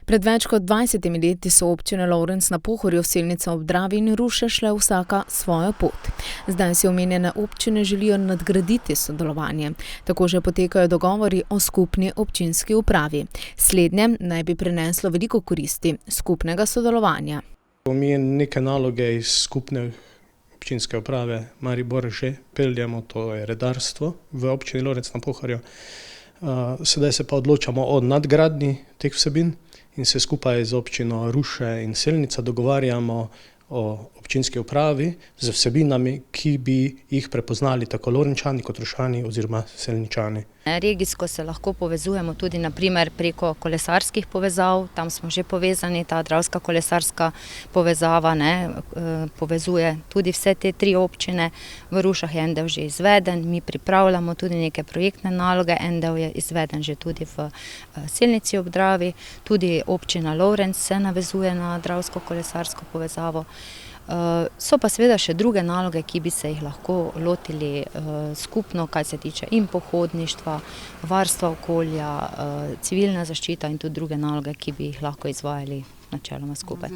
Pred več kot 20 leti so občine Lovrenc na Pohorju, Selnica ob Dravi in Ruše šle vsaka svojo pot. Zdaj si omenjene občine želijo nadgraditi sodelovanje. Tako že potekajo dogovori o skupni občinski upravi. Slednje naj bi prineslo veliko koristi skupnega sodelovanja. Mi neke naloge iz skupne občinske uprave Maribor že peljemo, to je redarstvo v občini Lovrenc na Pohorju. Sedaj se pa odločamo o nadgradnji teh vsebin in se skupaj z občino Ruše in Selnica dogovarjamo o občinski upravi z vsebinami, ki bi jih prepoznali tako Lovrenčani kot Rušani oziroma Selničani. Regijsko se lahko povezujemo tudi naprimer preko kolesarskih povezav, tam smo že povezani, ta dravska kolesarska povezava povezuje tudi vse te tri občine. V Rušah je en del že izveden, mi pripravljamo tudi neke projektne naloge, en del je izveden že tudi v Selnici ob Dravi, tudi občina Lovrenc se navezuje na dravsko kolesarsko povezavo. So pa seveda še druge naloge, ki bi se jih lahko lotili skupno, kaj se tiče in pohodništva, varstva okolja, civilna zaščita in tudi druge naloge, ki bi jih lahko izvajali načeloma skupaj.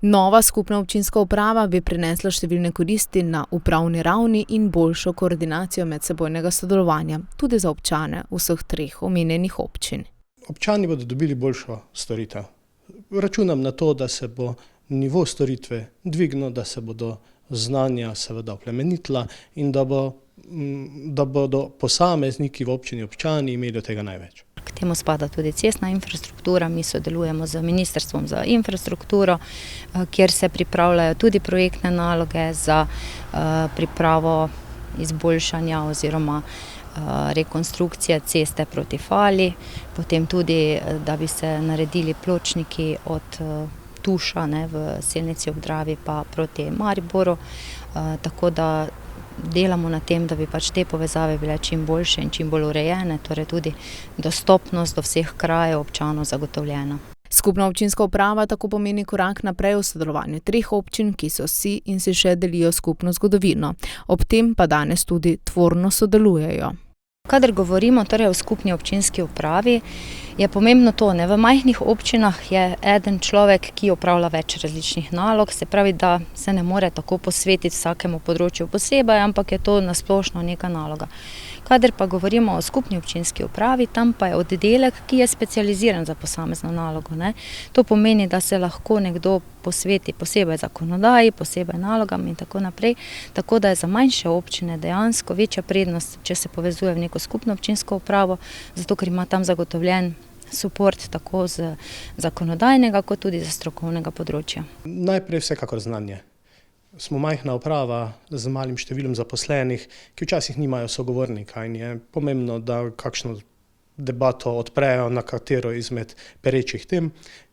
Nova skupna občinska uprava bi prinesla številne koristi na upravni ravni in boljšo koordinacijo medsebojnega sodelovanja, tudi za občane vseh treh omenjenih občin. Občani bodo dobili boljšo storitev. Računam na to, da se bo nivo storitve dvignil, da se bodo znanja seveda oplemenitila in da bodo posamezniki v občini občani imeli od tega največ. K temu spada tudi cestna infrastruktura, mi sodelujemo z Ministrstvom za infrastrukturo, kjer se pripravljajo tudi projektne naloge za pripravo izboljšanja oziroma rekonstrukcije ceste proti Fali, potem tudi, da bi se naredili pločniki od Tuša v Selnici ob Dravi pa proti Mariboru, tako da delamo na tem, da bi te povezave bile čim boljše in čim bolj urejene, torej tudi dostopnost do vseh krajev občanov zagotovljena. Skupna občinska uprava tako pomeni korak naprej v sodelovanju treh občin, ki so si in si še delijo skupno zgodovino. Ob tem pa danes tudi tvorno sodelujejo. Kadar govorimo torej o skupni občinski upravi, je pomembno to, v majhnih občinah je eden človek, ki opravlja več različnih nalog, se pravi, da se ne more tako posvetiti vsakemu področju posebej, ampak je to nasplošno neka naloga. Kadar pa govorimo o skupni občinski upravi, tam pa je oddelek, ki je specializiran za posamezno nalogo. To pomeni, da se lahko nekdo posveti posebej zakonodaji, posebej nalogam in tako naprej, tako da je za manjše občine dejansko večja prednost, če se povezuje v neko skupno občinsko upravo, zato ker ima tam zagotovljen suport tako z zakonodajnega kot tudi z strokovnega področja. Najprej vsekakor znanje. Smo majhna uprava z malim številom zaposlenih, ki včasih nimajo sogovornika in je pomembno, da kakšno debato odprejo na katero izmed perečih tem.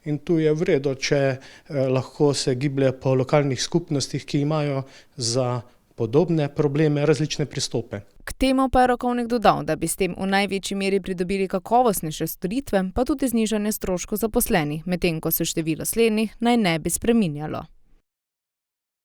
In tu je v redu, če lahko se giblje po lokalnih skupnostih, ki imajo za podobne probleme različne pristope. K temu pa je Rokovnik dodal, da bi s tem v največji meri pridobili kakovostnejše storitve, pa tudi znižanje stroškov zaposlenih, medtem ko se število slednjih naj ne bi spreminjalo.